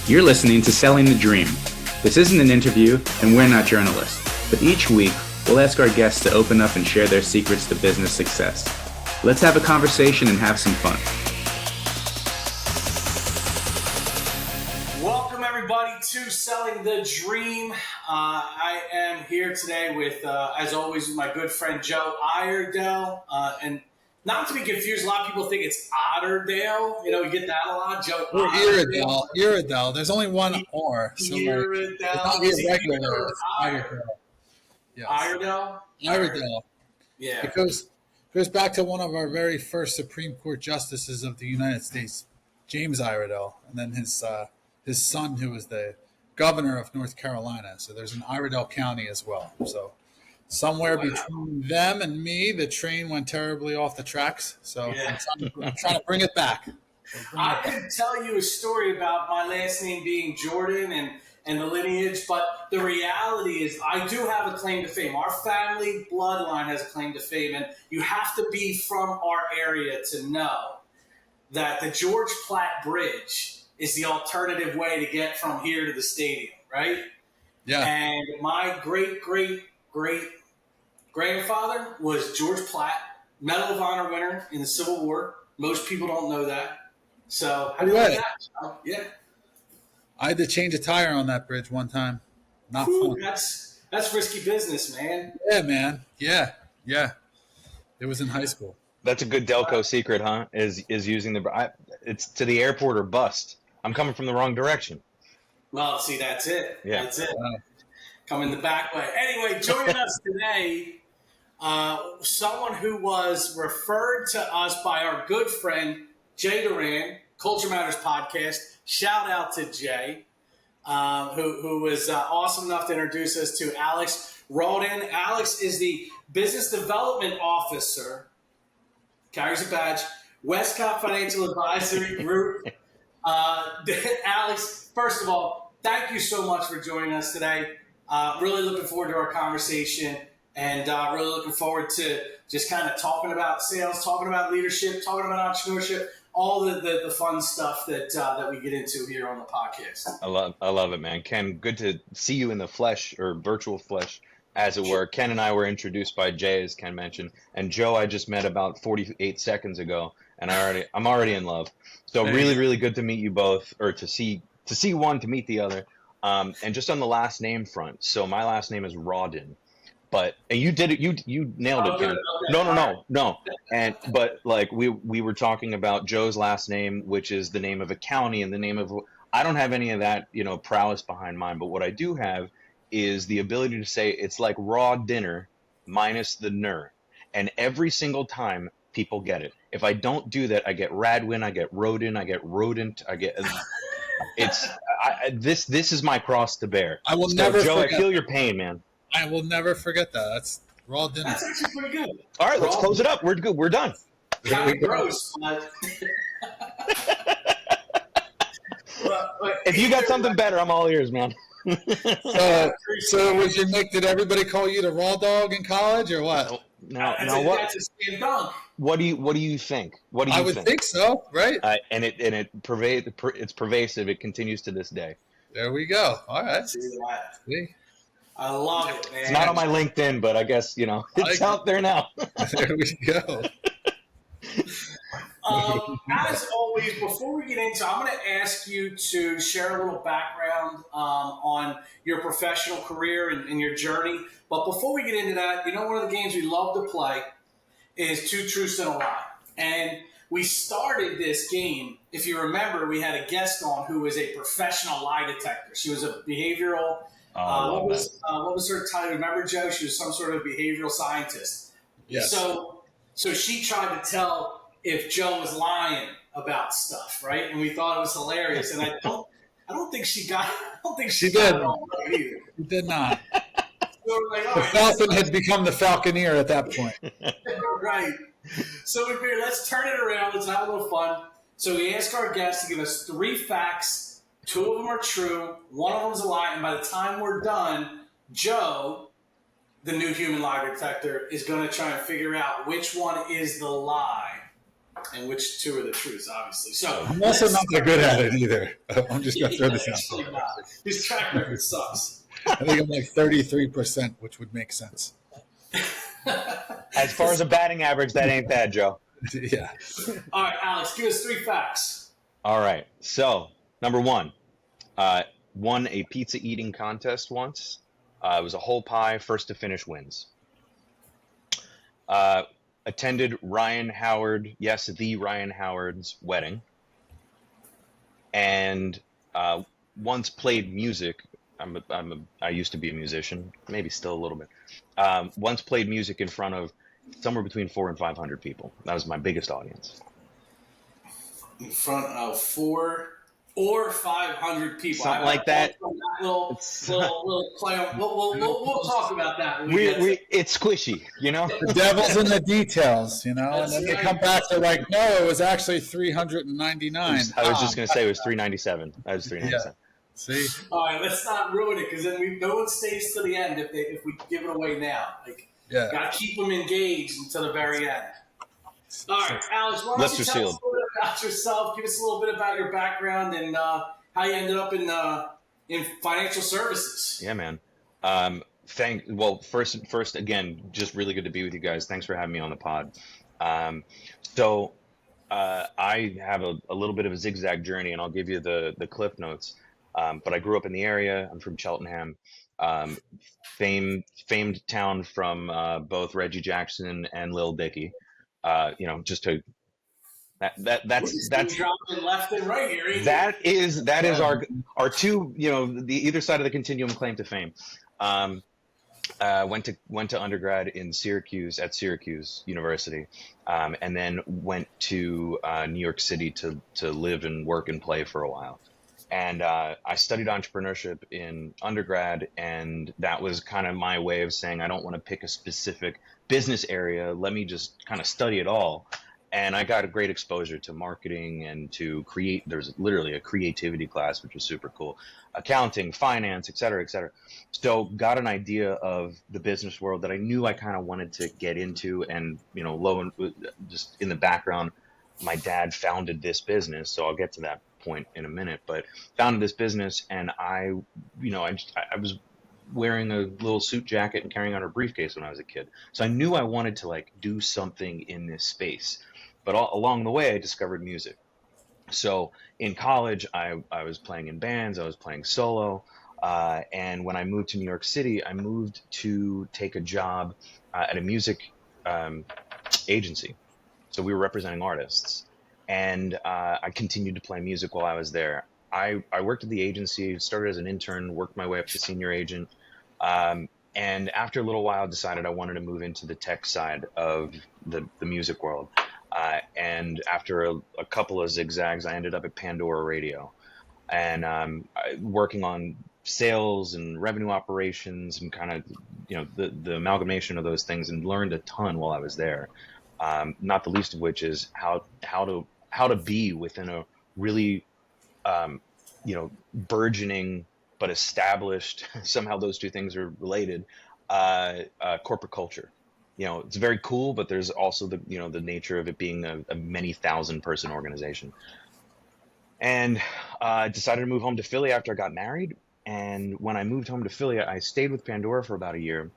You're listening to Selling the Dream. This isn't an interview, and we're not journalists, but each week, we'll ask our guests to open up and share their secrets to business success. Let's have a conversation and have some fun. Welcome, everybody, to Selling the Dream. I am here today with, as always, my good friend Joe Iredell, and not to be confused, a lot of people think it's Otterdale. You know, we get that a lot. Joe Iredell. Iredell. There's only one R. So Iredell. It's not irregular. Iredell. Yes. Iredell? Iredell. Yeah. It goes back to one of our very first Supreme Court justices of the United States, James Iredell, and then his son, who was the governor of North Carolina. So there's an Iredell County as well. So somewhere between them and me, the train went terribly off the tracks. So yeah. I'm trying to bring it back. I could tell you a story about my last name being Jordan and the lineage, but the reality is I do have a claim to fame. Our family bloodline has a claim to fame, and you have to be from our area to know that the George Platte Bridge is the alternative way to get from here to the stadium, right? Yeah. And my great-great-great-grandfather was George Platte, Medal of Honor winner in the Civil War. Most people don't know that. So, how do you like that? Yeah. I had to change a tire on that bridge one time. Not fun. That's risky business, man. Yeah, man. Yeah. It was in high school. That's a good Delco secret, huh? Is using it's to the airport or bust. I'm coming from the wrong direction. Well, see, that's it. Yeah. That's it. Wow. Coming the back way. Anyway, joining us today, someone who was referred to us by our good friend, Jay Duran, Culture Matters Podcast. Shout out to Jay, who was awesome enough to introduce us to Alex Rawdin. Alex is the Business Development Officer, carries a badge, Westcott Financial Advisory Group. Alex, first of all, thank you so much for joining us today. Really looking forward to our conversation, and really looking forward to just kind of talking about sales, talking about leadership, talking about entrepreneurship, all the fun stuff that we get into here on the podcast. I love it, man. Ken, good to see you in the flesh, or virtual flesh, as it were. Ken and I were introduced by Jay, as Ken mentioned, and Joe I just met about 48 seconds ago, and I'm already in love. So really, really good to meet you both, or to see one, to meet the other. And just on the last name front, so my last name is Rawdin, and you did it. You nailed it, Ken. Okay. No. But like we were talking about Joe's last name, which is the name of a county and the name of. I don't have any of that, prowess behind mine. But what I do have is the ability to say it's like raw dinner minus the ner, and every single time people get it. If I don't do that, I get Radwin, I get Rodin, I get rodent, I get. This is my cross to bear. I will never. Joe, forget I feel your pain, man. I will never forget that. That's raw dinner. That's actually pretty good. All right, let's close it up. We're good. We're done. Kind of gross. If you got something better, I'm all ears, man. So was your Nick? Did everybody call you the raw dog in college, or what? Now what? That's a slam dunk. What do you think? What do you think? I would think so, right? It's pervasive. It continues to this day. There we go. All right. See? I love it, man. It's not on my LinkedIn, but I guess it's out there now. There we go. As always, before we get into, I'm going to ask you to share a little background on your professional career and your journey. But before we get into that, one of the games we love to play is Two Truths and a Lie. And we started this game, if you remember, we had a guest on who was a professional lie detector. She was a behavioral. What was her title? Remember, Joe? She was some sort of behavioral scientist. Yes. So she tried to tell if Joe was lying about stuff, right? And we thought it was hilarious. And I don't think she got. I don't think she did. Got it all right either. She did not. So we're like, all the right, Falcon had become the Falconeer at that point. Right. So we figured, let's turn it around. Let's have a little fun. So we ask our guests to give us 3 facts. 2 of them are true. 1 of them is a lie. And by the time we're done, Joe, the new human lie detector, is going to try and figure out which one is the lie. and which two are the truths, obviously. So I'm also not that good at it either. I'm just going to throw this out. His track record sucks. I think I'm like 33%, which would make sense. As far as a batting average, that ain't bad, Joe. Yeah. All right, Alex, give us 3 facts. All right. So, number one, won a pizza eating contest once. It was a whole pie, first to finish wins. Attended Ryan Howard, yes, the Ryan Howard's wedding. And once played music. I used to be a musician, maybe still a little bit. Once played music in front of somewhere between 400 and 500 people. That was my biggest audience. In front of 400 or 500 people. Something like that. Little play on. We'll talk about that. It's squishy, you know? The devil's in the details, you know? And then they come back, they're like, no, it was actually 399. I was just going to say it was 397. That was 397. Yeah. See? All right, let's not ruin it, because then no one stays to the end if we give it away now. Got to keep them engaged until the very end. All right, Alex, why don't you tell us a little bit about yourself? Give us a little bit about your background and how you ended up in financial services. Yeah, man. First, again, just really good to be with you guys. Thanks for having me on the pod. I have a little bit of a zigzag journey, and I'll give you the cliff notes. But I grew up in the area. I'm from Cheltenham, famed town from both Reggie Jackson and Lil Dicky. Just to that's dropping left and right here. That is our two, the either side of the continuum claim to fame. Went to undergrad in Syracuse at Syracuse University, and then went to New York City to live and work and play for a while. And I studied entrepreneurship in undergrad, and that was kind of my way of saying I don't want to pick a specific business area. Let me just kind of study it all. And I got a great exposure to marketing and to create. There's literally a creativity class, which was super cool. Accounting, finance, et cetera, et cetera. So got an idea of the business world that I knew I kind of wanted to get into. And, just in the background, my dad founded this business. So I'll get to that point in a minute, but founded this business, and I was wearing a little suit jacket and carrying on a briefcase when I was a kid. So I knew I wanted to do something in this space. But along the way, I discovered music. So in college, I was playing in bands, I was playing solo, and when I moved to New York City, I moved to take a job at a music agency. So we were representing artists. And I continued to play music while I was there. I worked at the agency, started as an intern, worked my way up to senior agent. And after a little while, decided I wanted to move into the tech side of the music world. And after a couple of zigzags, I ended up at Pandora Radio. And working on sales and revenue operations and kind of, the amalgamation of those things, and learned a ton while I was there. Not the least of which is how to be within a really, burgeoning but established, somehow those two things are related, corporate culture. It's very cool, but there's also the nature of it being a many thousand person organization. And I decided to move home to Philly after I got married. And when I moved home to Philly, I stayed with Pandora for about a year,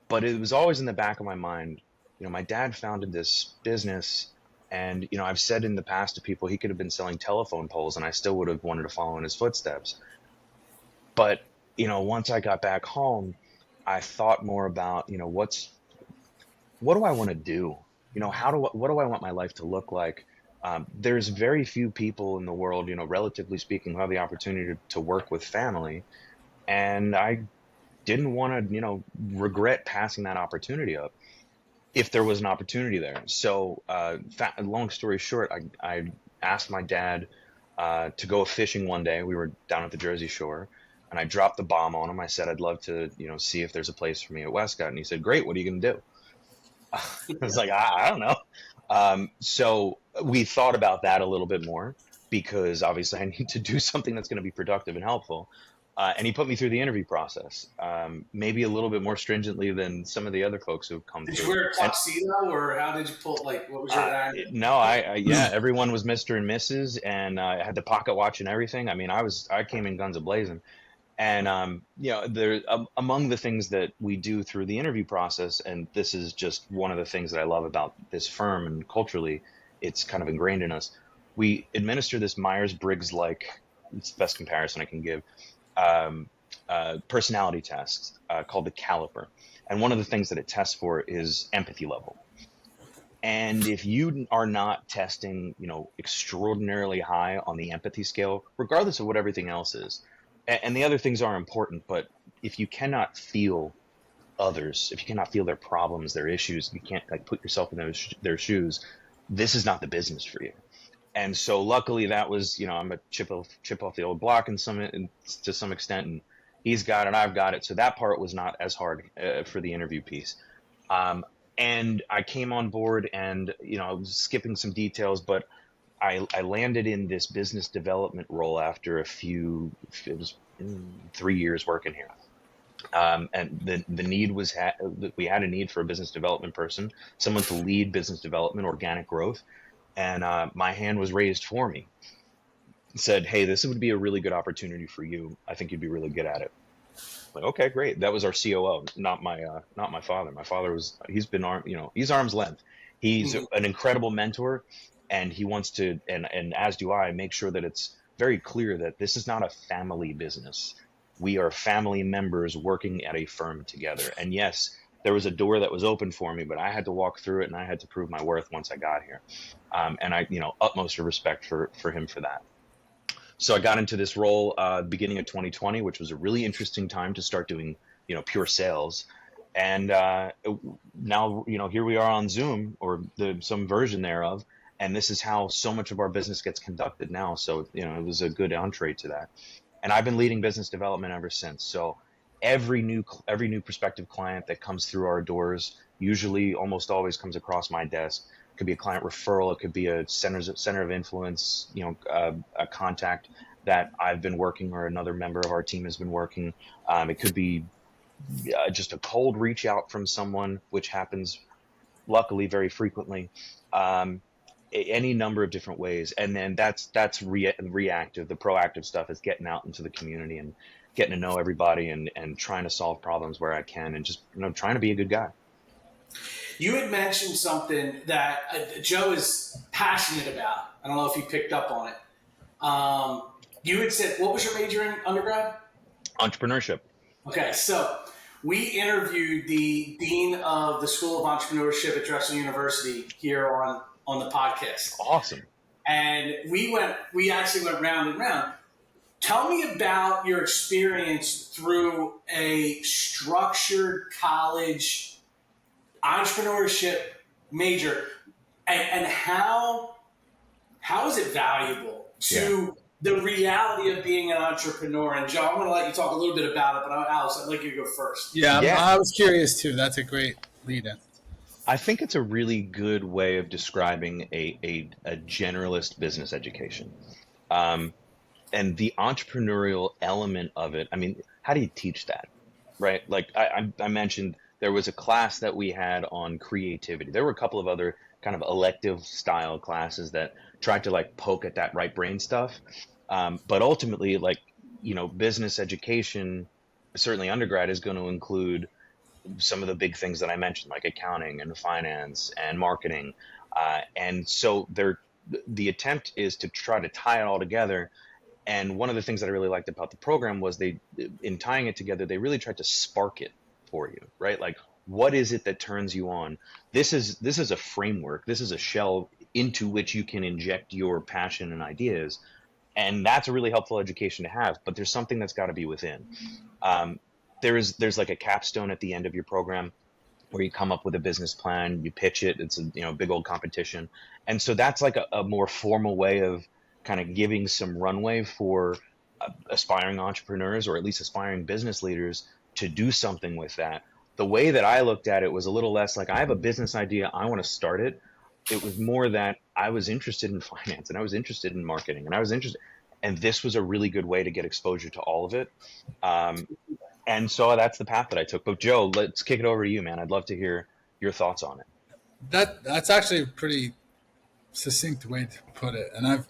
but it was always in the back of my mind. My dad founded this business, and, I've said in the past to people he could have been selling telephone poles and I still would have wanted to follow in his footsteps. But, once I got back home, I thought more about, what do I want to do? What do I want my life to look like? There's very few people in the world, relatively speaking, who have the opportunity to work with family. And I didn't want to, regret passing that opportunity up if there was an opportunity there. So long story short, I asked my dad to go fishing one day. We were down at the Jersey Shore, and I dropped the bomb on him. I said, I'd love to, see if there's a place for me at Westcott. And he said, great, what are you going to do? I was like, I don't know. So we thought about that a little bit more, because obviously I need to do something that's going to be productive and helpful. And he put me through the interview process, maybe a little bit more stringently than some of the other folks who've come Did through. you wear a tuxedo, or how did you pull? Like, what was your No, yeah, everyone was Mr. and Mrs. and I had the pocket watch and everything. I mean, I came in guns a blazing. And there among the things that we do through the interview process, and this is just one of the things that I love about this firm and culturally, it's kind of ingrained in us. We administer this Myers-Briggs it's the best comparison I can give, personality test called the Caliper, and one of the things that it tests for is empathy level. And if you are not testing, extraordinarily high on the empathy scale, regardless of what everything else is, and the other things are important, but if you cannot feel others, if you cannot feel their problems, their issues, you can't put yourself in their shoes, this is not the business for you. And so luckily that was, I'm a chip off the old block to some extent, and he's got it, I've got it. So that part was not as hard for the interview piece. And I came on board and, I was skipping some details, but I landed in this business development role after it was 3 years working here. And the need was, we had a need for a business development person, someone to lead business development, organic growth. And my hand was raised for me. Said, hey, this would be a really good opportunity for you. I think you'd be really good at it. Like, okay, great. That was our COO, not my father. My father he's arm's length. He's an incredible mentor, and he wants to, and as do I, make sure that it's very clear that this is not a family business. We are family members working at a firm together. And yes, there was a door that was open for me, but I had to walk through it, and I had to prove my worth once I got here. And I, utmost respect for him for that. So I got into this role beginning of 2020, which was a really interesting time to start doing, pure sales. And now, here we are on Zoom, or some version thereof, and this is how so much of our business gets conducted now. So, it was a good entree to that. And I've been leading business development ever since. So every new prospective client that comes through our doors usually almost always comes across my desk. It could be a client referral. It could be a center of influence, a contact that I've been working or another member of our team has been working. It could be just a cold reach out from someone, which happens luckily very frequently. Any number of different ways. And then that's reactive. The proactive stuff is getting out into the community and getting to know everybody and trying to solve problems where I can, and just, trying to be a good guy. You had mentioned something that Joe is passionate about. I don't know if you picked up on it. You had said, what was your major in undergrad? Entrepreneurship. Okay, so we interviewed the dean of the School of Entrepreneurship at Drexel University here on the podcast. Awesome. And we actually went round and round. Tell me about your experience through a structured college entrepreneurship major, and how is it valuable to the reality of being an entrepreneur? And Joe, I'm going to let you talk a little bit about it, but Alex, I'd like you to go first. Yeah, I was curious too. That's a great lead-in. I think it's a really good way of describing a generalist business education. And the entrepreneurial element of it, I mean, how do you teach that, right? Like I mentioned, there was a class that we had on creativity. There were a couple of other kind of elective style classes that tried to poke at that right brain stuff. But ultimately, business education, certainly undergrad, is going to include some of the big things that I mentioned, like accounting and finance and marketing. And so the attempt is to try to tie it all together. And one of the things that I really liked about the program was in tying it together, they really tried to spark it for you, right? Like, what is it that turns you on? This is a framework. This is a shell into which you can inject your passion and ideas. And that's a really helpful education to have, but there's something that's got to be within. There's like a capstone at the end of your program where you come up with a business plan, you pitch it. It's a big old competition. And so that's like a more formal way of kind of giving some runway for aspiring entrepreneurs, or at least aspiring business leaders, to do something with that. The way that I looked at it was a little less like, I have a business idea, I want to start it. It was more that I was interested in finance, and I was interested in marketing, and And this was a really good way to get exposure to all of it. And so that's the path that I took. But Joe, let's kick it over to you, man. I'd love to hear your thoughts on it. That's actually a pretty succinct way to put it. And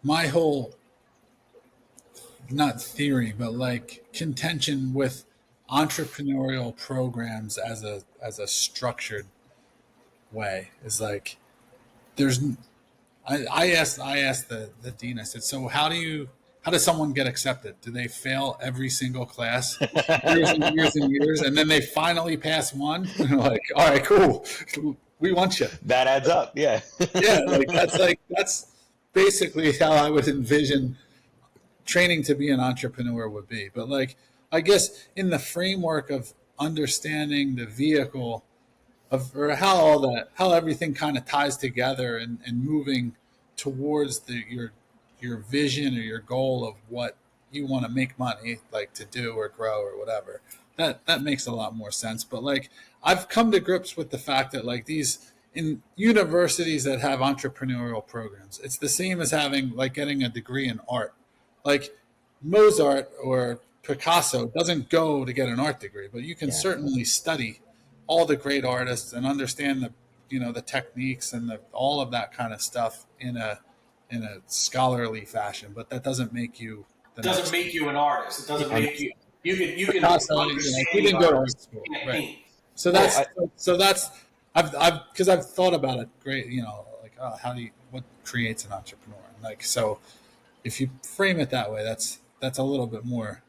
my whole, not theory, but like contention with entrepreneurial programs as a structured way is like, I asked the dean, I said, so how does someone get accepted? Do they fail every single class years and years and years, and then they finally pass one? And they're like, all right, cool, we want you. That adds up, yeah. Yeah, that's basically how I would envision training to be an entrepreneur would be. But like, I guess in the framework of understanding the vehicle or how everything kind of ties together and moving towards your vision or your goal of what you want to make money, like to do or grow or whatever. That makes a lot more sense. But like, I've come to grips with the fact that like these in universities that have entrepreneurial programs, it's the same as having like getting a degree in art. Like Mozart or Picasso doesn't go to get an art degree, but you can certainly study all the great artists and understand the techniques and all of that kind of stuff in a scholarly fashion. But that doesn't make you make you an artist. It doesn't make you. You can Picasso, he didn't go to art school, right? So that's I've thought about it. Great, like what creates an entrepreneur? Like, so if you frame it that way, that's a little bit more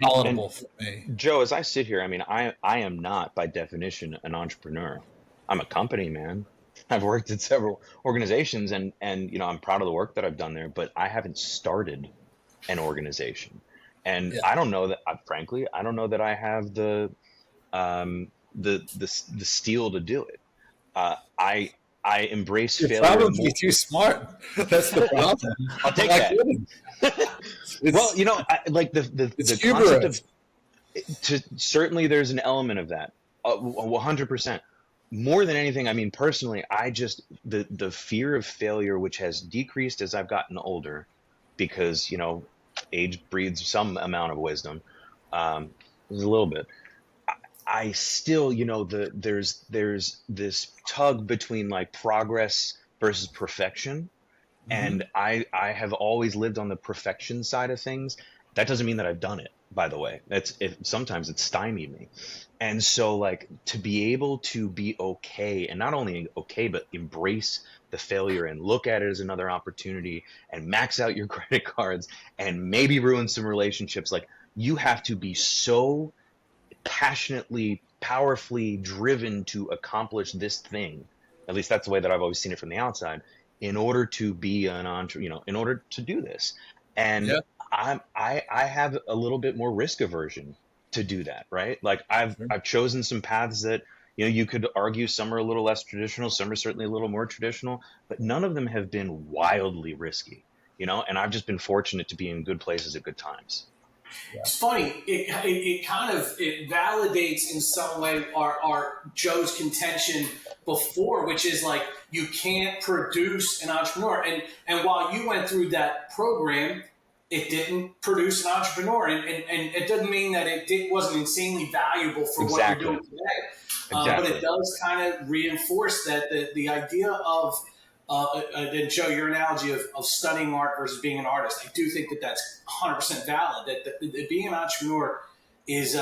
palatable for me. Joe, as I sit here, I mean, I am not by definition an entrepreneur. I'm a company man. I've worked at several organizations and I'm proud of the work that I've done there, but I haven't started an organization. And I don't know that, frankly, I don't know that I have the steel to do it. I embrace You're failure. Probably too smart. That's the problem. I'll take that. Well, like the concept of certainly there's an element of that, 100%. More than anything, I mean, personally, I just the fear of failure, which has decreased as I've gotten older, because age breeds some amount of wisdom. A little bit. I still, there's this tug between like progress versus perfection. And I have always lived on the perfection side of things. That doesn't mean that I've done it, by the way. Sometimes it's stymied me. And so like to be able to be okay, and not only okay, but embrace the failure and look at it as another opportunity and max out your credit cards and maybe ruin some relationships. Like, you have to be so passionately, powerfully driven to accomplish this thing. At least that's the way that I've always seen it from the outside, in order to be an entrepreneur, in order to do this. And I have a little bit more risk aversion to do that, right? Like I've chosen some paths that, you could argue some are a little less traditional, some are certainly a little more traditional, but none of them have been wildly risky, and I've just been fortunate to be in good places at good times. It's funny. It kind of validates in some way our Joe's contention before, which is like you can't produce an entrepreneur. And while you went through that program, it didn't produce an entrepreneur, and it doesn't mean that it wasn't insanely valuable for what you're doing today. But it does kind of reinforce that the idea of and Joe, your analogy of studying art versus being an artist, I do think that that's 100% valid. That being an entrepreneur is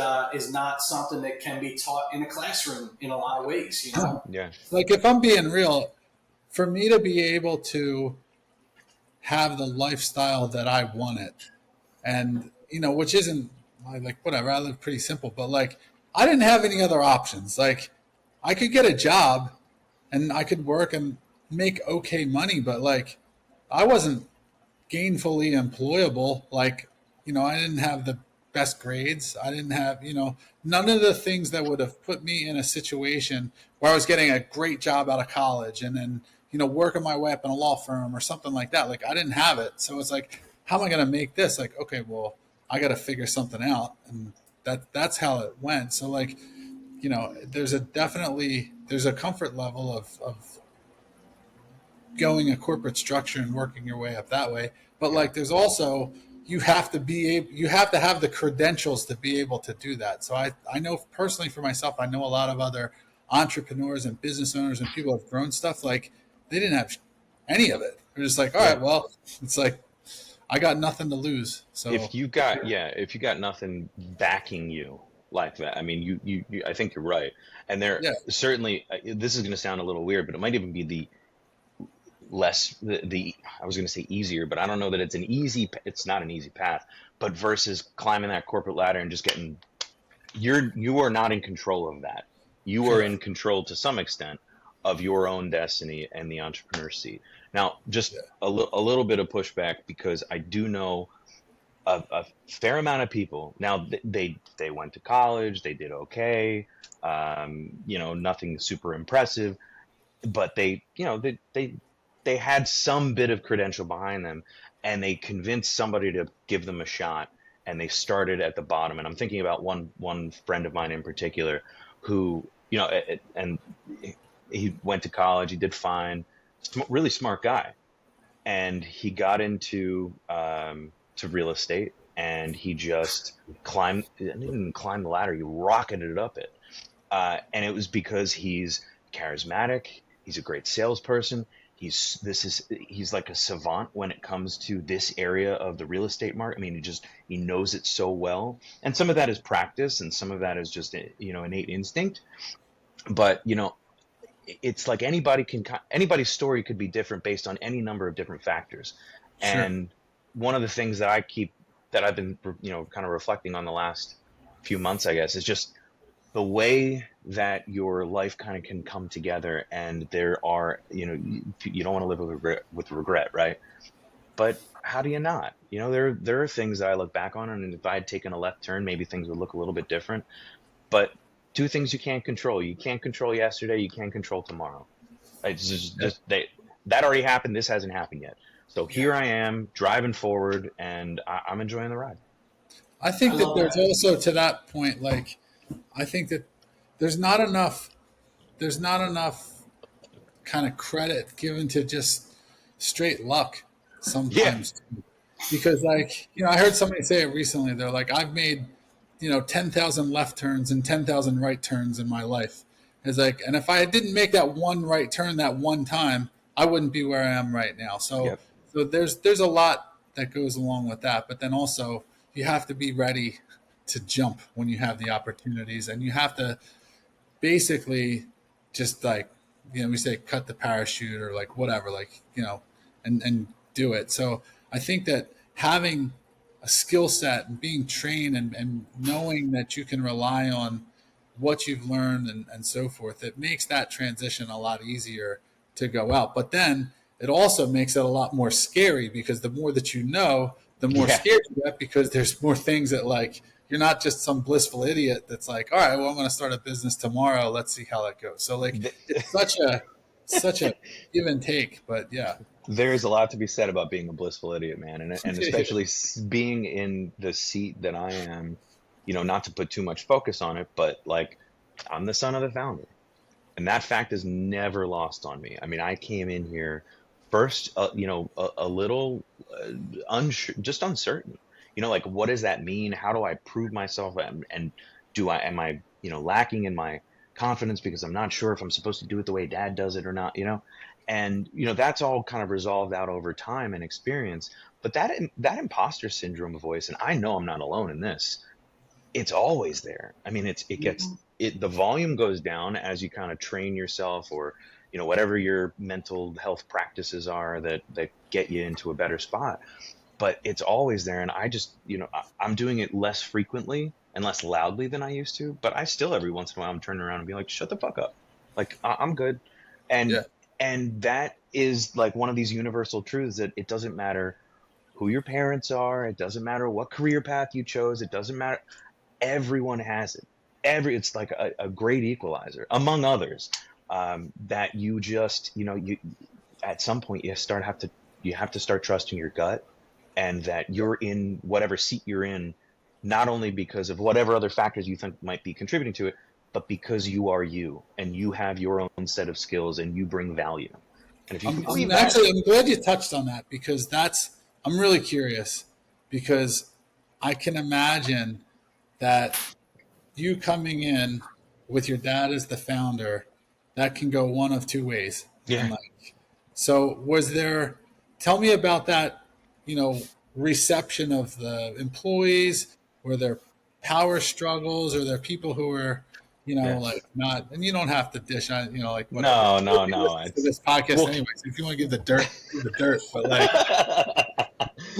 not something that can be taught in a classroom in a lot of ways. Yeah. Like, if I'm being real, for me to be able to have the lifestyle that I wanted, and which isn't like whatever, I live pretty simple, but like I didn't have any other options. Like, I could get a job and I could work and make okay money, but like I wasn't gainfully employable. Like, I didn't have the best grades. I didn't have, none of the things that would have put me in a situation where I was getting a great job out of college and then, working my way up in a law firm or something like that. Like, I didn't have it. So it's like, how am I going to make this? Like, okay, well, I got to figure something out. And that's how it went. So like, there's a comfort level of going a corporate structure and working your way up that way. But like, there's also, you have to you have to have the credentials to be able to do that. So I know personally for myself, I know a lot of other entrepreneurs and business owners and people who have grown stuff, like they didn't have any of it. They're just like, all right, well, it's like, I got nothing to lose. So If you got nothing backing you like that, I mean, you I think you're right. And there certainly, this is going to sound a little weird, but it might even be the less the I was going to say easier, but I don't know that it's not an easy path, but versus climbing that corporate ladder and just getting, you are not in control of that. You are in control to some extent of your own destiny and the entrepreneur seat. Now, just a little bit of pushback, because I do know a fair amount of people. Now, they went to college, they did okay, nothing super impressive, but they had some bit of credential behind them, and they convinced somebody to give them a shot, and they started at the bottom. And I'm thinking about one friend of mine in particular who, and he went to college, he did fine, really smart guy, and he got into to real estate, and he just didn't even climb the ladder, he rocketed it up it, and it was because he's charismatic, he's a great salesperson, he's like a savant when it comes to this area of the real estate market. I mean, he knows it so well, and some of that is practice, and some of that is just innate instinct. But it's like anybody's story could be different based on any number of different factors. Sure. And one of the things that I've been kind of reflecting on the last few months, I guess, is just the way that your life kind of can come together. And there are, you don't want to live with regret, right? But how do you not? There are things that I look back on, and if I had taken a left turn, maybe things would look a little bit different. But two things you can't control. You can't control yesterday. You can't control tomorrow. It's that already happened. This hasn't happened yet. So here I am driving forward, and I'm enjoying the ride. I think that there's also, to that point, like, I think that there's not enough kind of credit given to just straight luck sometimes. Yeah. Because, like, I heard somebody say it recently. They're like, I've made 10,000 left turns and 10,000 right turns in my life. It's like, and if I didn't make that one right turn that one time, I wouldn't be where I am right now. So, So there's a lot that goes along with that. But then also, you have to be ready to jump when you have the opportunities, and you have to basically just, like, we say cut the parachute, or like whatever, like, and do it. So I think that having a skill set and being trained and knowing that you can rely on what you've learned and so forth, it makes that transition a lot easier to go out. But then it also makes it a lot more scary, because the more that you know, the more scared you get, because there's more things that, like, you're not just some blissful idiot that's like, all right, well, I'm going to start a business tomorrow. Let's see how that goes. So, like, it's such a give and take, but yeah. There's a lot to be said about being a blissful idiot, man. And especially being in the seat that I am, not to put too much focus on it, but, like, I'm the son of the founder. And that fact is never lost on me. I mean, I came in here first, a little just uncertain. Like, what does that mean? How do I prove myself? And am I lacking in my confidence because I'm not sure if I'm supposed to do it the way Dad does it or not, And, that's all kind of resolved out over time and experience. But that imposter syndrome voice, and I know I'm not alone in this, it's always there. I mean, the volume goes down as you kind of train yourself, or, whatever your mental health practices are that get you into a better spot. But it's always there. And I just, I'm doing it less frequently and less loudly than I used to. But I still, every once in a while, I'm turning around and be like, shut the fuck up. Like, I'm good. And that is, like, one of these universal truths, that it doesn't matter who your parents are. It doesn't matter what career path you chose. It doesn't matter. Everyone has it. It's like a great equalizer, among others, that you just, you at some point you have to start trusting your gut, and that you're in whatever seat you're in, not only because of whatever other factors you think might be contributing to it, but because you are you, and you have your own set of skills, and you bring value. And if you I'm believe actually, I'm glad you touched on that because I'm really curious because I can imagine that you coming in with your dad as the founder, that can go one of two ways. yeah, And so tell me about that, reception of the employees, were there power struggles, or there people who are, yeah. like not, and you don't have to dish on, like whatever. No, no, Nobody no. listens to this podcast Well, anyways. If you want to give the dirt, give the dirt. But well,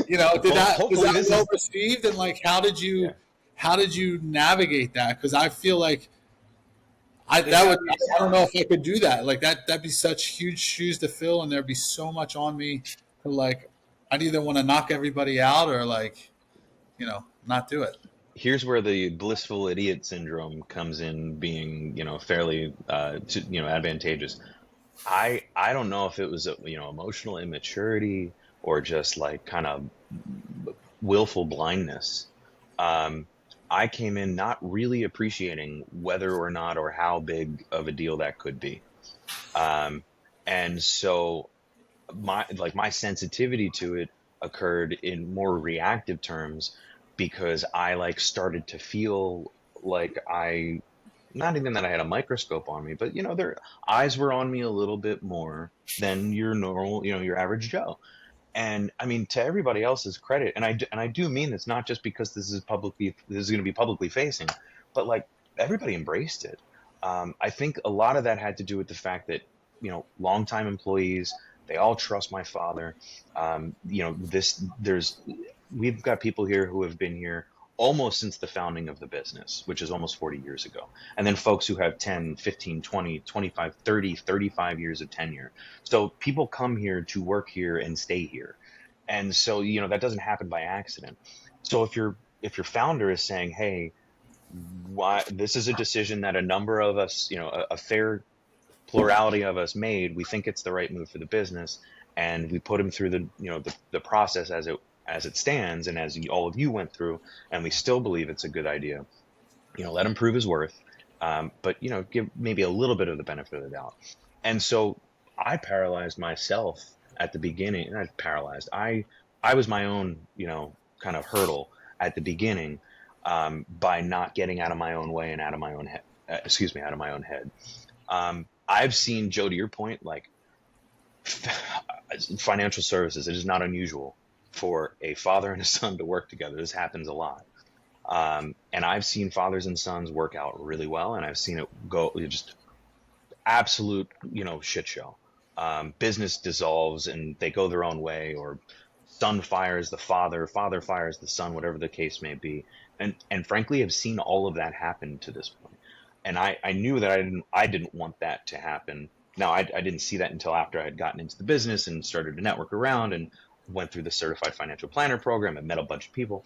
was hopefully that this well is received? And yeah. how did you navigate that? Because I feel like It's gotta be I don't know if I could do that. Like that'd be such huge shoes to fill, and there'd be so much on me to I'd either want to knock everybody out or not do it. Here's where the blissful idiot syndrome comes in, being fairly advantageous. I don't know if it was emotional immaturity or just like kind of willful blindness. I came in not really appreciating whether or not or how big of a deal that could be. And so my sensitivity to it occurred in more reactive terms because I started to feel like not even that I had a microscope on me, but their eyes were on me a little bit more than your normal, your average Joe. And I mean, to everybody else's credit, and I do mean this not just because this is going to be publicly facing, but everybody embraced it. I think a lot of that had to do with the fact that longtime employees, they all trust my father. We've got people here who have been here almost since the founding of the business, which is almost 40 years ago. And then folks who have 10, 15, 20, 25, 30, 35 years of tenure. So people come here to work here and stay here. And so, that doesn't happen by accident. So if your founder is saying, hey, why this is a decision that a number of us, a fair plurality of us made, we think it's the right move for the business, and we put him through the process as it stands, and as all of you went through, and we still believe it's a good idea. Let him prove his worth, but give maybe a little bit of the benefit of the doubt. And so I paralyzed myself at the beginning. Not paralyzed. I was my own kind of hurdle at the beginning, by not getting out of my own way and out of my own head. Out of my own head. I've seen, Joe, to your point, financial services, it is not unusual for a father and a son to work together. This happens a lot. And I've seen fathers and sons work out really well, and I've seen it go just absolute, shit show. Business dissolves and they go their own way, or son fires the father fires the son, whatever the case may be. And frankly, I've seen all of that happen to this point. And I knew that I didn't want that to happen. Now, I didn't see that until after I had gotten into the business and started to network around and went through the certified financial planner program and met a bunch of people.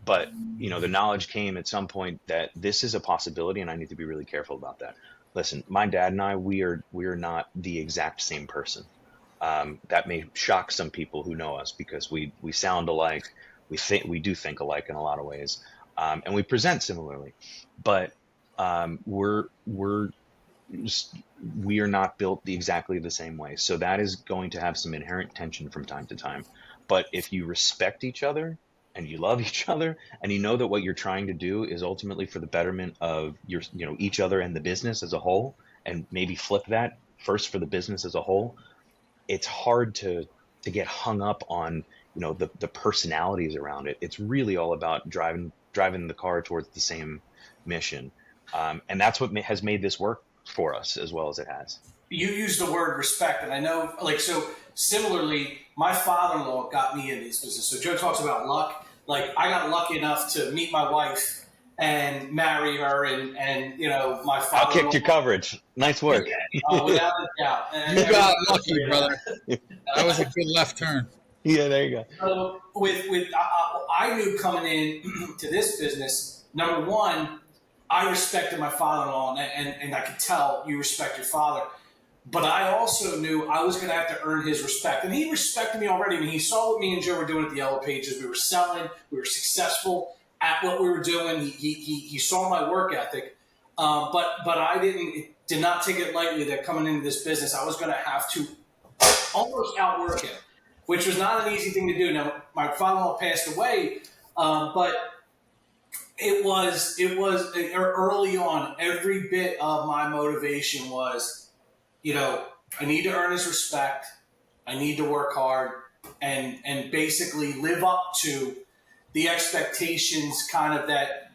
But, the knowledge came at some point that this is a possibility, and I need to be really careful about that. Listen, my dad and I, we are not the exact same person. That may shock some people who know us because we sound alike. We do think alike in a lot of ways. And we present similarly, but we are not built exactly the same way. So that is going to have some inherent tension from time to time. But if you respect each other and you love each other, and you know that what you're trying to do is ultimately for the betterment of each other and the business as a whole, and maybe flip that first for the business as a whole, it's hard to get hung up on the personalities around it. It's really all about driving the car towards the same mission. And that's what has made this work for us as well as it has. You use the word respect, and I know, so similarly, my father-in-law got me into this business. So Joe talks about luck. I got lucky enough to meet my wife and marry her, and my father. I kicked your coverage. Nice work. Without a doubt. You got lucky, brother. That was a good left turn. Yeah, there you So go. I knew coming in to this business, number one, I respected my father-in-law, and I could tell you respect your father. But I also knew I was going to have to earn his respect. And he respected me already. I mean, he saw what me and Joe were doing at the Yellow Pages. We were selling. We were successful at what we were doing. He saw my work ethic. But I did not take it lightly that coming into this business, I was going to have to almost outwork him, which was not an easy thing to do. Now, my father-in-law passed away, but it was early on. Every bit of my motivation was, I need to earn his respect. I need to work hard and basically live up to the expectations kind of that.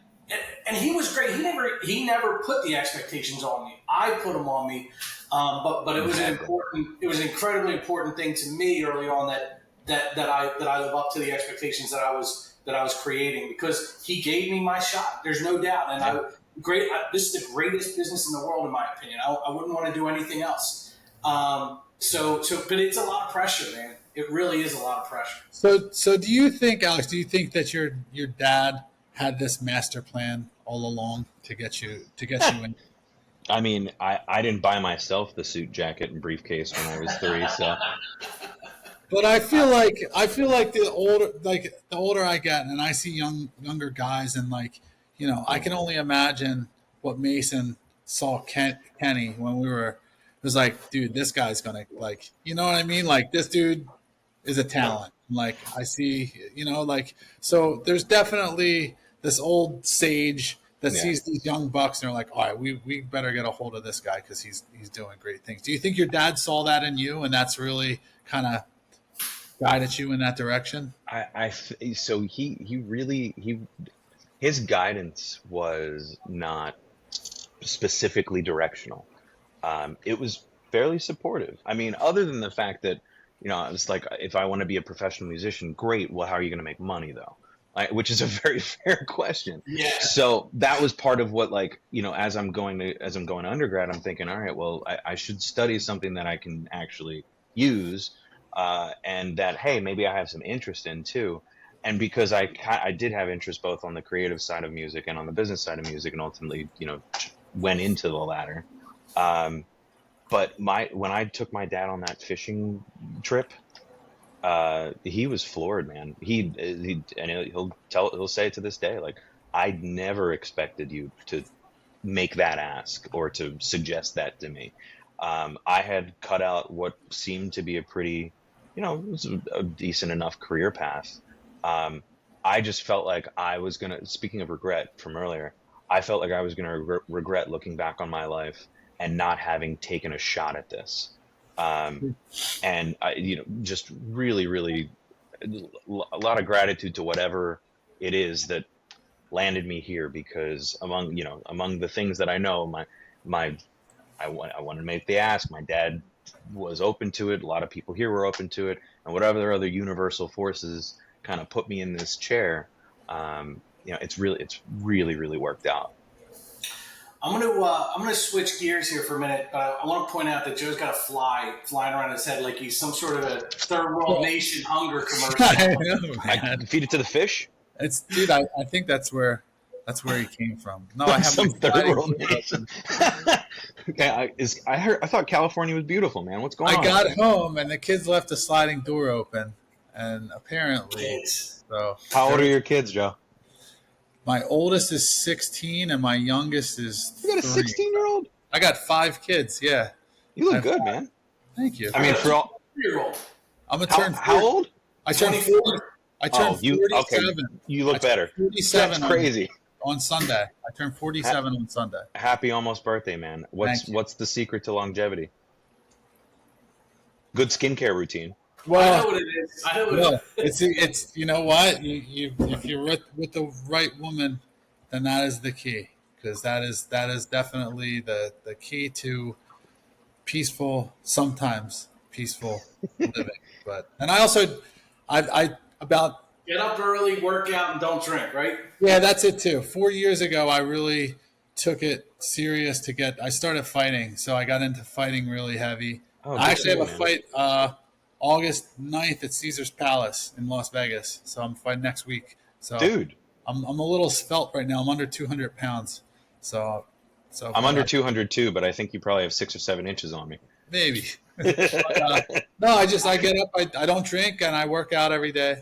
And he was great. He never put the expectations on me. I put them on me. But it was it was an incredibly important thing to me early on that I live up to the expectations that I was creating, because he gave me my shot. There's no doubt. And this is the greatest business in the world, in my opinion. I wouldn't want to do anything else. But it's a lot of pressure, man. It really is a lot of pressure. So do you think, Alex, that your dad had this master plan all along to get you in? I mean, I didn't buy myself the suit jacket and briefcase when I was 3, so. But I feel like the older I get, and I see younger guys, and I can only imagine what Mason saw Kenny when we were. It was like, dude, this guy's gonna, you know what I mean? Like, this dude is a talent. Like, I see, so there's definitely this old sage that sees these young bucks and they're like, all right, we better get a hold of this guy because he's doing great things. Do you think your dad saw that in you, and that's really kind of guided you in that direction? So his guidance was not specifically directional. It was fairly supportive. I mean, other than the fact that, I was like, if I want to be a professional musician, great. Well, how are you going to make money though? Which is a very fair question. Yeah. So that was part of what, as I'm going to undergrad, I'm thinking, all right, well, I should study something that I can actually use, and that, hey, maybe I have some interest in too. And because I did have interest both on the creative side of music and on the business side of music, and ultimately, went into the latter. But when I took my dad on that fishing trip, he was floored, man. He'll say it to this day, like, I never expected you to make that ask or to suggest that to me. I had cut out what seemed to be a pretty, it was a decent enough career path. I just felt like I was speaking of regret from earlier, I felt like I was going to regret looking back on my life and not having taken a shot at this. And I, just really, really a lot of gratitude to whatever it is that landed me here, because among the things that I know, I wanted to make the ask. My dad was open to it. A lot of people here were open to it, and whatever other universal forces kind of put me in this chair. It's really, really worked out. I'm gonna switch gears here for a minute, but I want to point out that Joe's got a fly flying around his head like he's some sort of a third world nation hunger commercial. I know, I can feed it to the fish. Dude, I think that's where he came from. No, I have some third world nation. Okay, I thought California was beautiful, man. What's going on? I got home and the kids left the sliding door open, and apparently, so. How old are your kids, Joe? My oldest is 16 and my youngest is 3. You got a 16-year-old? I got 5 kids, yeah. You look good, man. Thank you. I mean, for all... I'm going to turn... How old? I turned 40. I turned 47. Okay. You look better. 47. That's crazy. On Sunday. I turned 47 on Sunday. Happy almost birthday, man. What's the secret to longevity? Good skincare routine. Well, I know what it is. It's you know what? If you're with the right woman, then that is the key, because that is definitely the key to sometimes peaceful living. And I also about get up early, work out, and don't drink, right? Yeah, that's it too. 4 years ago, I really took it serious I started fighting, so I got into fighting really heavy. I actually have a fight August 9th at Caesar's Palace in Las Vegas. So I'm fighting next week. So dude, I'm a little svelte right now. I'm under 200 pounds. So I'm under 200 too, but I think you probably have 6 or 7 inches on me. Maybe. No, I get up. I don't drink and I work out every day.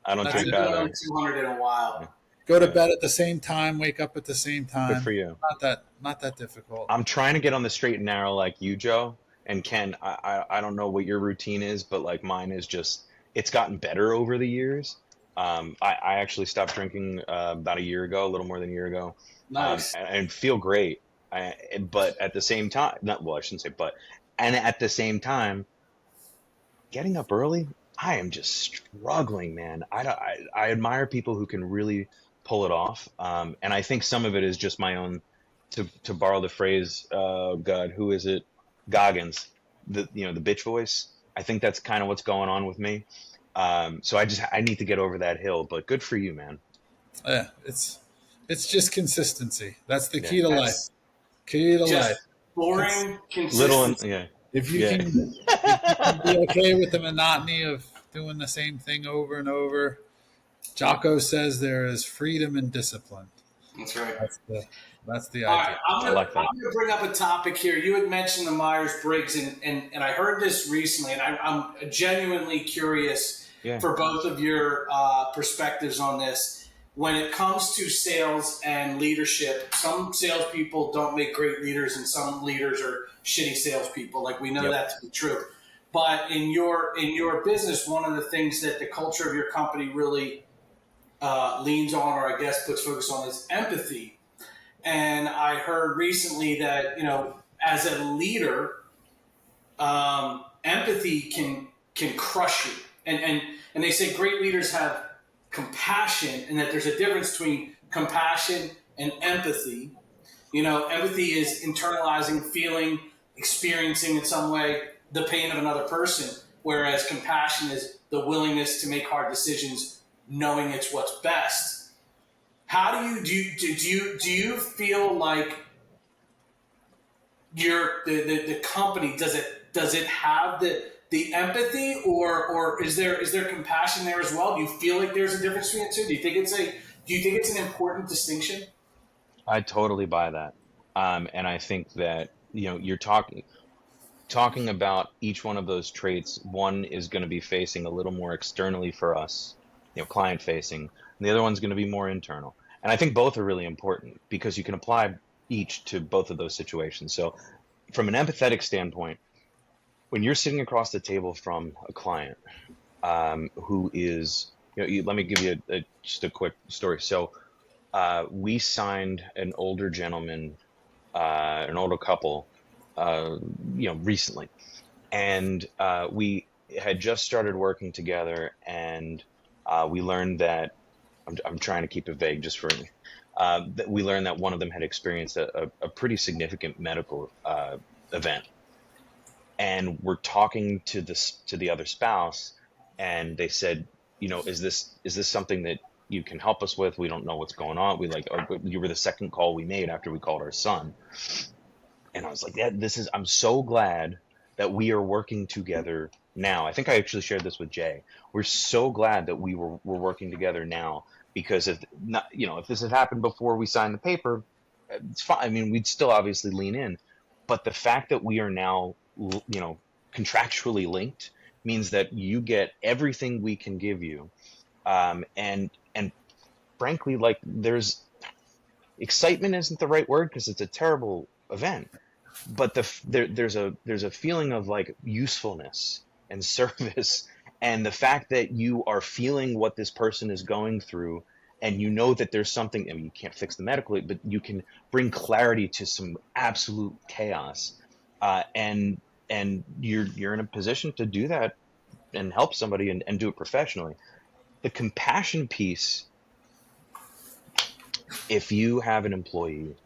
I don't drink either. 200 in a while. Go to bed at the same time, wake up at the same time. Good for you. Not that difficult. I'm trying to get on the straight and narrow like you, Joe. And Ken, I don't know what your routine is, but like mine is just, it's gotten better over the years. I actually stopped drinking about a year ago, a little more than a year ago, Nice. and feel great. But at the same time, not well, I shouldn't say but, and at the same time, getting up early, I am just struggling, man. I admire people who can really pull it off, and I think some of it is just my own. To borrow the phrase, God, who is it? Goggins, the bitch voice. I think that's kind of what's going on with me. So I need to get over that hill. But good for you, man. Yeah, it's just consistency. That's the Yeah, key to life. That's Key to just life. It's, boring little and consistency. yeah, if you yeah. can, if you can be okay with the monotony of doing the same thing over and over. Jocko says there is freedom in discipline. That's right. That's the All right, idea. I like that. I'm gonna bring up a topic here. You had mentioned the Myers Briggs, and I heard this recently, and I'm genuinely curious Yeah. for both of your perspectives on this. When it comes to sales and leadership, some salespeople don't make great leaders, and some leaders are shitty salespeople. Like we know Yep. that to be true. But in your business, one of the things that the culture of your company really leans on, or I guess puts focus on, is empathy. And I heard recently that, as a leader, empathy can crush you. And they say great leaders have compassion, and that there's a difference between compassion and empathy. Empathy is internalizing, feeling, experiencing in some way the pain of another person, whereas compassion is the willingness to make hard decisions, knowing it's what's best. How do you feel like the company does it have the empathy, or is there compassion there as well? Do you feel like there's a difference between the two? Do you think it's an important distinction? I totally buy that. And I think that, you're talking about each one of those traits. One is going to be facing a little more externally for us, client facing, and the other one's going to be more internal. And I think both are really important because you can apply each to both of those situations. So from an empathetic standpoint, when you're sitting across the table from a client who is, let me give you just a quick story. So we signed an older gentleman, an older couple, recently, and we had just started working together, and we learned that I'm trying to keep it vague just for that we learned that one of them had experienced a pretty significant medical event, and we're talking to the other spouse, and they said, is this something that you can help us with? We don't know what's going on. You were the second call we made after we called our son. And I was like, yeah, I'm so glad that we are working together now. I think I actually shared this with Jay. We're so glad that we're working together now, because if this had happened before we signed the paper, it's fine. I mean, we'd still obviously lean in, but the fact that we are now, contractually linked means that you get everything we can give you. And frankly, like, there's excitement isn't the right word because it's a terrible event, but there's a feeling of like usefulness and service, and the fact that you are feeling what this person is going through, and that there's something. I mean, you can't fix the medical, but you can bring clarity to some absolute chaos, and you're in a position to do that and help somebody and do it professionally. The compassion piece, if you have an employee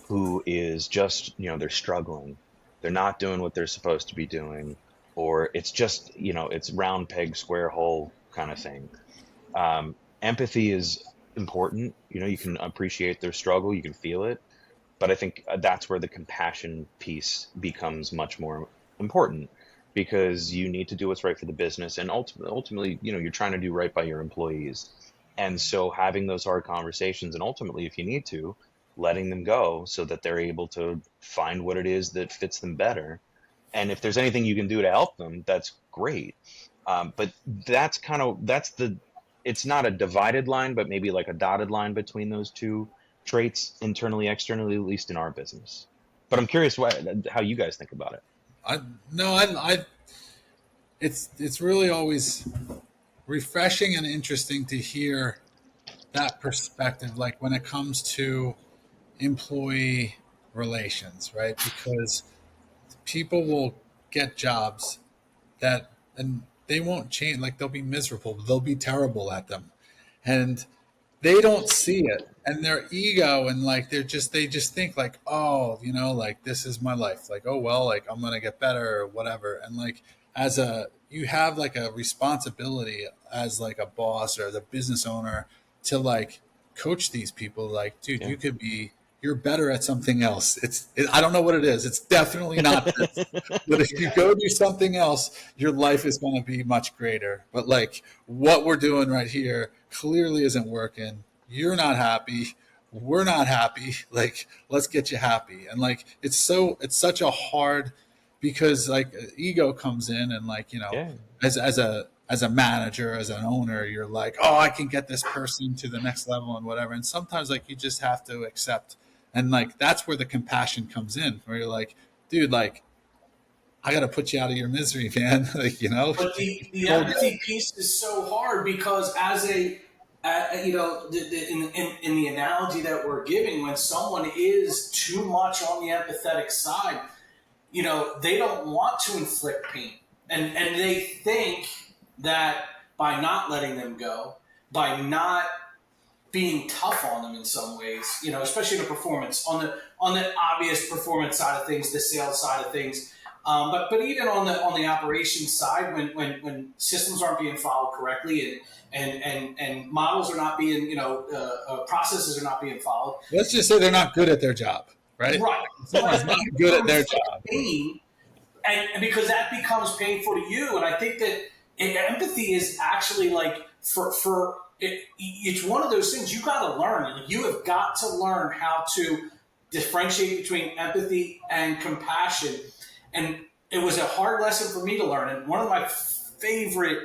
who is just, they're struggling, they're not doing what they're supposed to be doing, or it's just, it's round peg, square hole kind of thing. Empathy is important. You can appreciate their struggle, you can feel it, but I think that's where the compassion piece becomes much more important, because you need to do what's right for the business, and ultimately, you're trying to do right by your employees. And so having those hard conversations, and ultimately, if you need to, letting them go so that they're able to find what it is that fits them better. And if there's anything you can do to help them, that's great. But it's not a divided line, but maybe like a dotted line between those two traits, internally, externally, at least in our business. But I'm curious how you guys think about it. I no, I it's really always refreshing and interesting to hear that perspective, like when it comes to employee relations, right? Because people will get jobs that, and they won't change, like they'll be miserable, they'll be terrible at them, and they don't see it, and their ego, and like they just think like, oh, like this is my life, like, oh well, like I'm gonna get better or whatever. And like, as a you have like a responsibility as like a boss or as a business owner to like coach these people, like, dude, Yeah. you're better at something else. I don't know what it is, it's definitely not this. But if you go do something else, your life is going to be much greater. But like what we're doing right here clearly isn't working. You're not happy. We're not happy. Like, let's get you happy. And like, it's such a hard, because like ego comes in, and like, Yeah. as a manager, as an owner, you're like, oh, I can get this person to the next level and whatever. And sometimes like you just have to accept. And like, that's where the compassion comes in, where you're like, dude, like, I got to put you out of your misery, man. Like, But the empathy piece is so hard because as in the analogy that we're giving, when someone is too much on the empathetic side, they don't want to inflict pain. And they think that by not letting them go, by not being tough on them in some ways, especially the performance on the obvious performance side of things, the sales side of things, but even on the operations side, when systems aren't being followed correctly and models are not being, processes are not being followed. Let's just say they're not good at their job, right? Right. Someone's not good at their job. Pain, and because that becomes painful to you, and I think that empathy is actually like it's one of those things you got to learn. You have got to learn how to differentiate between empathy and compassion. And it was a hard lesson for me to learn. And one of my favorite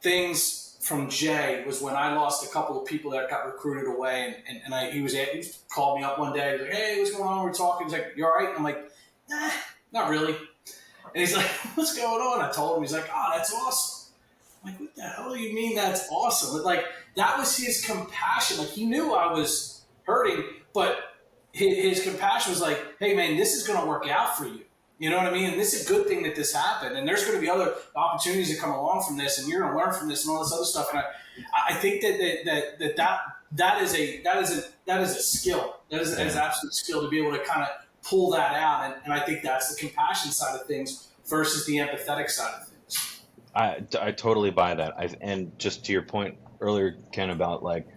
things from Jay was when I lost a couple of people that got recruited away. And he called me up one day. He's like, hey, what's going on? We're talking. He's like, you all right? And I'm like, nah, not really. And he's like, what's going on? I told him. He's like, oh, that's awesome. I'm like, what the hell do you mean that's awesome? But like, that was his compassion. Like, he knew I was hurting, but his compassion was like, hey, man, this is going to work out for you. You know what I mean? And this is a good thing that this happened. And there's going to be other opportunities that come along from this, and you're going to learn from this and all this other stuff. And I think that is a skill. That is an absolute skill to be able to kind of pull that out. And I think that's the compassion side of things versus the empathetic side of things. I totally buy that. And just to your point earlier, Ken, about like,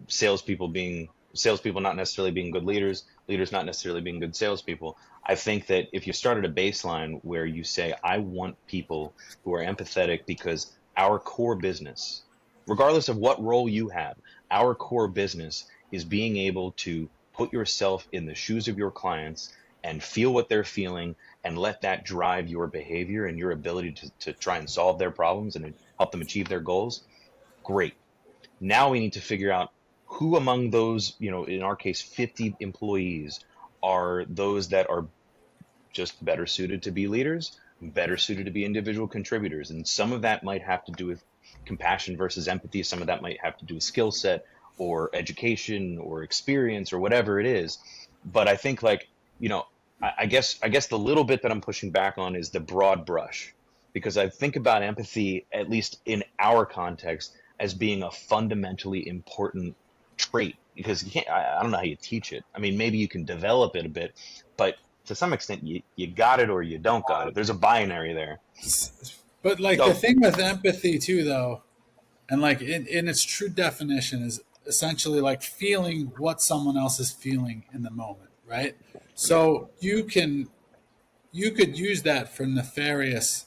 salespeople not necessarily being good leaders, leaders not necessarily being good salespeople. I think that if you start at a baseline where you say, I want people who are empathetic, because our core business, regardless of what role you have, our core business is being able to put yourself in the shoes of your clients and feel what they're feeling, and let that drive your behavior and your ability to try and solve their problems and help them achieve their goals. Great. Now we need to figure out who among those, in our case, 50 employees are those that are just better suited to be leaders, better suited to be individual contributors. And some of that might have to do with compassion versus empathy. Some of that might have to do with skill set or education or experience or whatever it is. But I think I guess the little bit that I'm pushing back on is the broad brush, because I think about empathy, at least in our context, as being a fundamentally important trait, because I don't know how you teach it. I mean, maybe you can develop it a bit, but to some extent you got it or you don't got it. There's a binary there. But like the thing with empathy too, though, and like in its true definition, is essentially like feeling what someone else is feeling in the moment, right? So you could use that for nefarious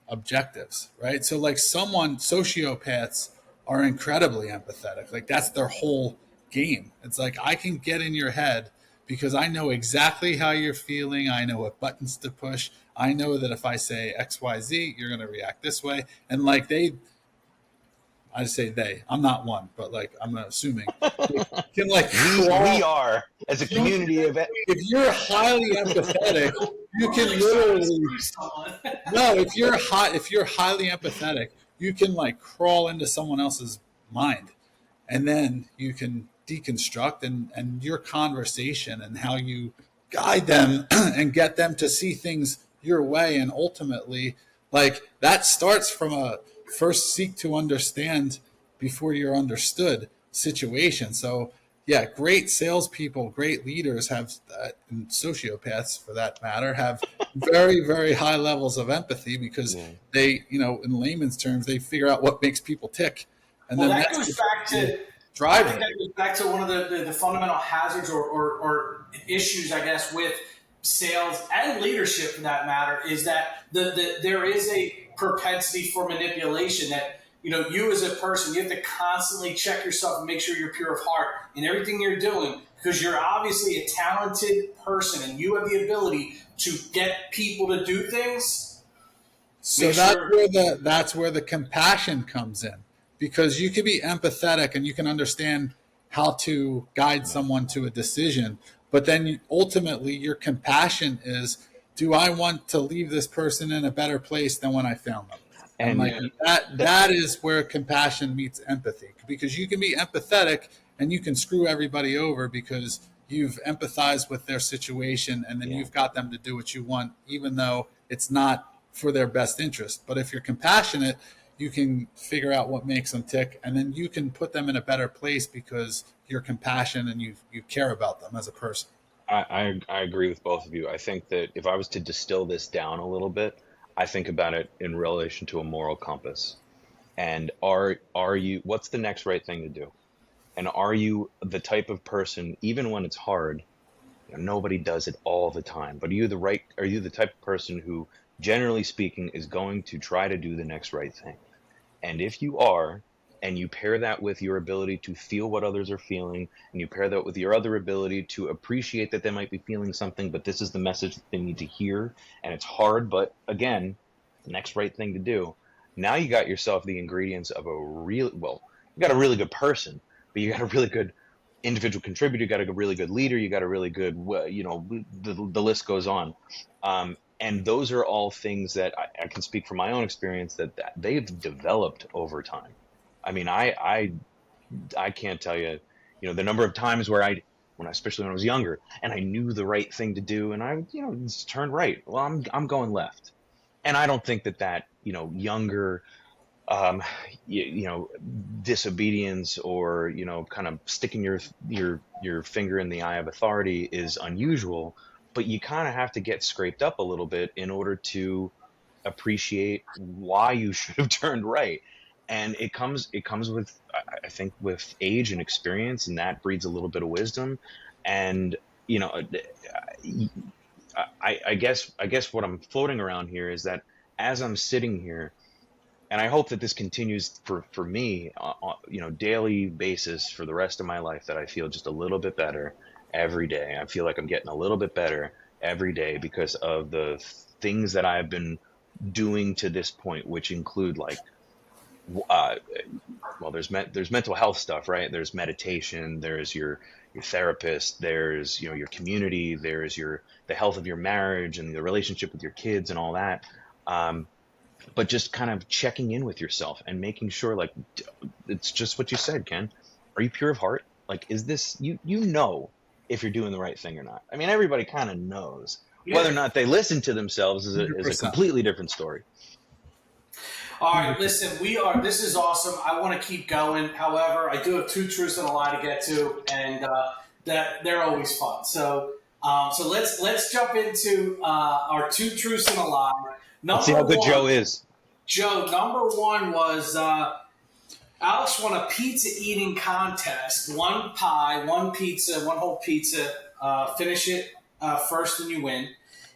objectives, right? So like sociopaths are incredibly empathetic. Like that's their whole game. It's like, I can get in your head because I know exactly how you're feeling. I know what buttons to push. I know that if I say XYZ, you're going to react this way. And like I say they. I'm not one, but like I'm assuming you can like we are as a community of it. If you're highly empathetic, you can literally no. If you're highly empathetic, you can like crawl into someone else's mind, and then you can deconstruct and your conversation and how you guide them and get them to see things your way, and ultimately like that starts from a first seek to understand before you're understood situation. So yeah, great salespeople, great leaders have and sociopaths for that matter have very, very high levels of empathy because they, in layman's terms, they figure out what makes people tick. And well, then that goes back to driving. I think that goes back to one of the fundamental hazards or issues, I guess, with sales and leadership, for that matter, is that there is a propensity for manipulation that, you as a person, you have to constantly check yourself and make sure you're pure of heart in everything you're doing, because you're obviously a talented person and you have the ability to get people to do things. So that's where the compassion comes in, because you can be empathetic and you can understand how to guide someone to a decision, but then ultimately your compassion is, do I want to leave this person in a better place than when I found them? And like that is where compassion meets empathy, because you can be empathetic and you can screw everybody over because you've empathized with their situation and then you've got them to do what you want, even though it's not for their best interest. But if you're compassionate, you can figure out what makes them tick, and then you can put them in a better place because you're compassionate and you care about them as a person. I agree with both of you. I think that if I was to distill this down a little bit, I think about it in relation to a moral compass. And are you, what's the next right thing to do? And are you the type of person, even when it's hard, nobody does it all the time, but are you the type of person who, generally speaking, is going to try to do the next right thing? And if you are, and you pair that with your ability to feel what others are feeling, and you pair that with your other ability to appreciate that they might be feeling something, but this is the message that they need to hear, and it's hard, but again, the next right thing to do. Now you got yourself the ingredients of you got a really good person, but you got a really good individual contributor, you got a really good leader, you got a really good, the list goes on. And those are all things that I can speak from my own experience that they've developed over time. I mean, I can't tell you, the number of times where especially when I was younger, and I knew the right thing to do, and I, just turned right. Well, I'm going left, and I don't think that younger, disobedience or kind of sticking your finger in the eye of authority is unusual, but you kind of have to get scraped up a little bit in order to appreciate why you should have turned right. And it comes with, I think, with age and experience, and that breeds a little bit of wisdom. And I guess what I'm floating around here is that as I'm sitting here, and I hope that this continues for me on daily basis for the rest of my life, that I feel just a little bit better every day. I feel like I'm getting a little bit better every day because of the things that I've been doing to this point, which include like, there's mental health stuff, right? There's meditation, there's your therapist, there's your community, there's the health of your marriage and the relationship with your kids and all that. But just kind of checking in with yourself and making sure, like, it's just what you said, Ken. Are you pure of heart? Like, is this if you're doing the right thing or not? I mean, everybody kind of knows. Whether or not they listen to themselves is a completely different story. All right, listen, this is awesome. I want to keep going. However, I do have 2 truths and a lie to get to, and that they're always fun. So let's jump into our 2 truths and a lie. Let's see how good Joe is. Joe, number 1 was Alex won a pizza eating contest. 1 pie, 1 pizza, 1 whole pizza. Finish it first and you win.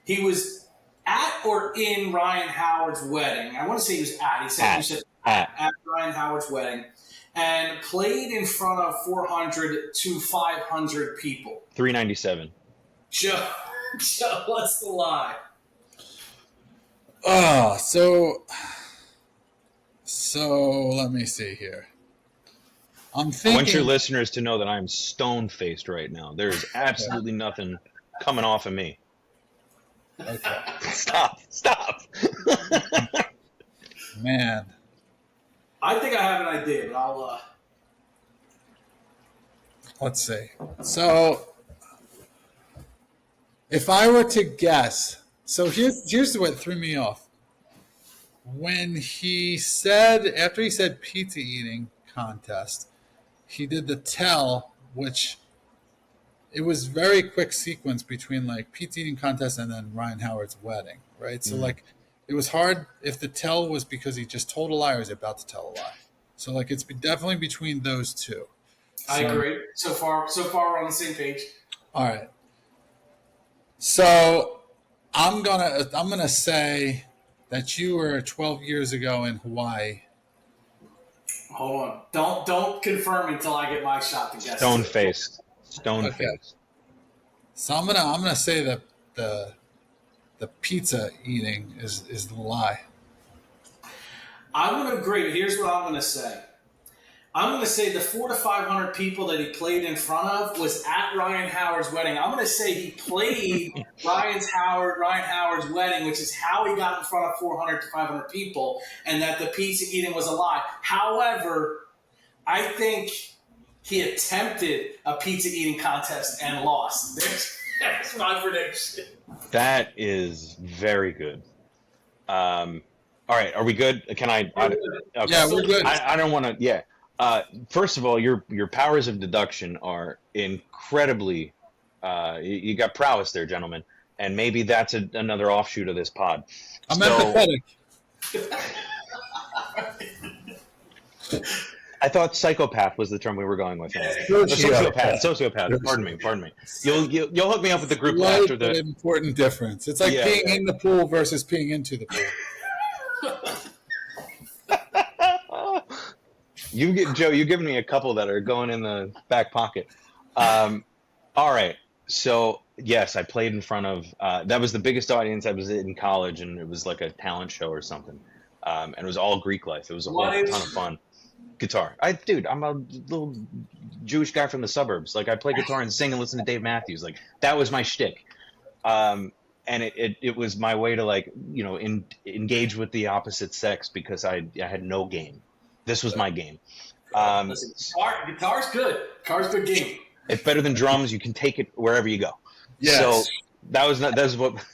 He was at or in Ryan Howard's wedding. I want to say he was at. He said at Ryan Howard's wedding, and played in front of 400 to 500 people. 397. Joe, what's the lie? So let me see here. I'm I want thinking. your listeners to know that I'm stone-faced right now. There is absolutely nothing coming off of me. Okay, Stop. man. I think I have an idea, but I'll. Let's see. So, if I were to guess, so here's what threw me off. When he said, after he said pizza eating contest, he did the tell, which it was very quick sequence between like pizza eating contest and then Ryan Howard's wedding, right? So like it was hard if the tell was because he just told a lie or was about to tell a lie. So like it's definitely between those two. I So, agree. So far we're on the same page. all right. So I'm gonna say that you were 12 years ago in Hawaii. Hold on. Don't confirm until I get my shot to guess. Stone-faced. Okay. So I'm gonna say that the pizza eating is the lie. I'm going to agree. But here's what I'm going to say. I'm going to say the 400 to 500 people that he played in front of was at Ryan Howard's wedding. I'm going to say he played Ryan Howard's wedding, which is how he got in front of 400 to 500 people, and that the pizza eating was a lie. However, I think he attempted a pizza eating contest and lost. That's my prediction. That is very good. All right, are we good? Can I? Okay. Yeah, we're good. I don't want to. Yeah. First of all, your powers of deduction are incredibly. You got prowess there, gentlemen, and maybe that's another offshoot of this pod. I'm empathetic. I thought psychopath was the term we were going with. Sociopath. Pardon me. You'll hook me up with the group Slight after but the. important difference. It's like peeing in the pool versus peeing into the pool. Joe, you've given me a couple that are going in the back pocket. All right. So, yes, I played in front of, that was the biggest audience I was in college, and it was like a talent show or something. And it was all Greek life. It was a whole ton of fun. Guitar. I'm a little Jewish guy from the suburbs. Like, I play guitar and sing and listen to Dave Matthews. Like, that was my shtick. And it was my way to, like, engage with the opposite sex because I had no game. This was my game. Guitar's good. Guitar's a good game. It's better than drums. You can take it wherever you go. Yes. So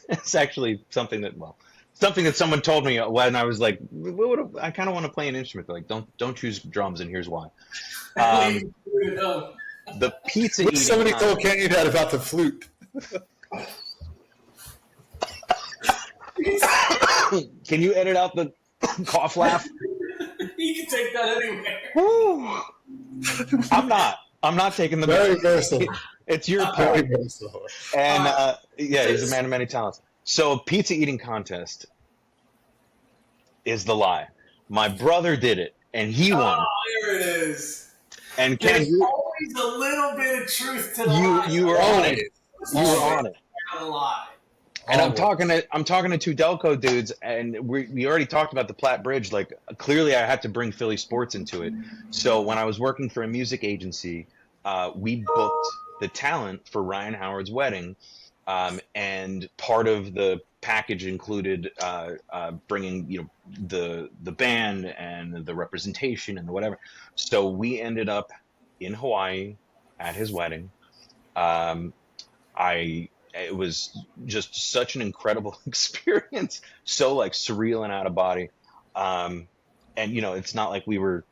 it's actually something that someone told me when I was like, I kind of want to play an instrument. They're like, don't choose drums, and here's why. The pizza eating. Somebody told Kenny that about the flute. Can you edit out the cough laugh? You can take that anywhere. I'm not taking the Very versatile. It's your Very part. versatile. And he's a man of many talents. So pizza eating contest is the lie. My brother did it, and he won. Oh, there it is. And Ken, There's always a little bit of truth to the lie. you were on it. You were on it. A lie. And I'm talking to two Delco dudes, and we already talked about the Platte Bridge. Like, clearly, I had to bring Philly sports into it. So when I was working for a music agency, we booked the talent for Ryan Howard's wedding, and part of the package included bringing the band and the representation and the whatever. So we ended up in Hawaii at his wedding. It was just such an incredible experience, so like surreal and out of body. And it's not like we were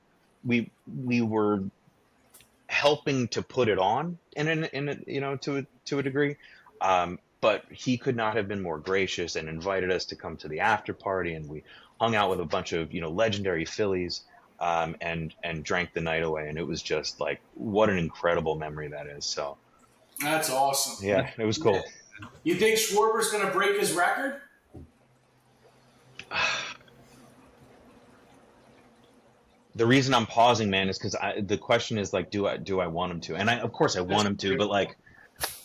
helping to put it on to a degree. But he could not have been more gracious and invited us to come to the after party, and we hung out with a bunch of legendary Phillies, and drank the night away. And it was just like, what an incredible memory that is. So. That's awesome. Yeah, it was cool. You think Schwarber's going to break his record? The reason I'm pausing, man, is because the question is like, do I want him to? And of course I want him to,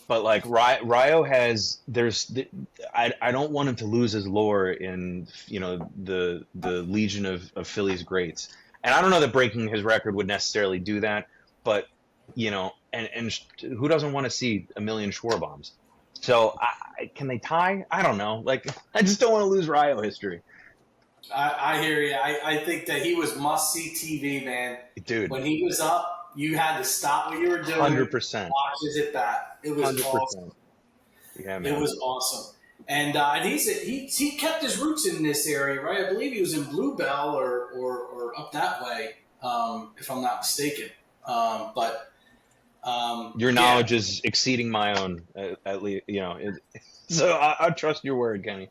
but like Ryo has, I don't want him to lose his lore in the legion of Phillies greats. And I don't know that breaking his record would necessarily do that, but and who doesn't want to see a million Schwar bombs? So can they tie? I don't know. Like, I just don't want to lose Ryo history. I hear you. I think that he was must-see TV, man. Dude. When he was up, you had to stop what you were doing. 100%. Watch his at bat. It was 100%. Awesome. Yeah, man. It was awesome. And he kept his roots in this area, right? I believe he was in Bluebell or up that way, if I'm not mistaken. Your knowledge is exceeding my own, at least, so I trust your word, Kenny.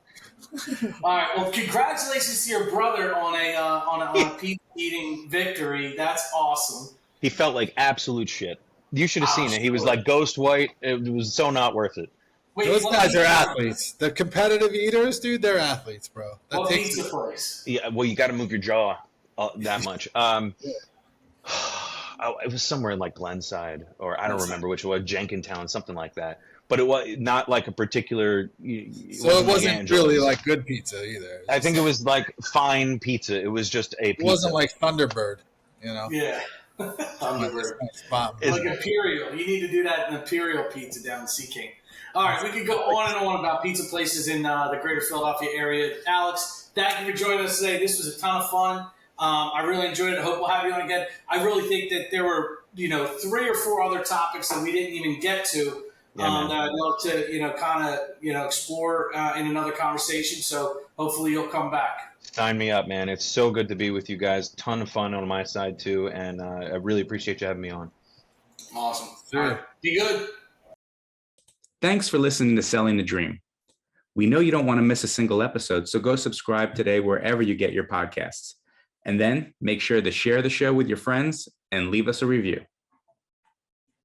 All right. Well, congratulations to your brother on a pizza eating victory. That's awesome. He felt like absolute shit. You should have seen it. He was like ghost white. It was so not worth it. Wait, those guys are athletes. The competitive eaters, dude, they're athletes, bro. What pizza place? Yeah, well, you got to move your jaw that much. It was somewhere in like Glenside, or I don't remember which one, Jenkintown, something like that. But it was not like a particular. So it wasn't really like good pizza either. I think it was like fine pizza. It was just a pizza. It wasn't like Thunderbird, Yeah. Thunderbird. Like Imperial. You need to do that in Imperial pizza down in Sea King. All right, we could go on and on about pizza places in the greater Philadelphia area. Alex, thank you for joining us today. This was a ton of fun. I really enjoyed it. I hope we'll have you on again. I really think that there were, 3 or 4 other topics that we didn't even get to that I'd love to, explore in another conversation. So hopefully you'll come back. Sign me up, man. It's so good to be with you guys. Ton of fun on my side, too. And I really appreciate you having me on. Awesome. Sure. All right. Be good. Thanks for listening to Selling the Dream. We know you don't want to miss a single episode, so go subscribe today wherever you get your podcasts. And then make sure to share the show with your friends and leave us a review.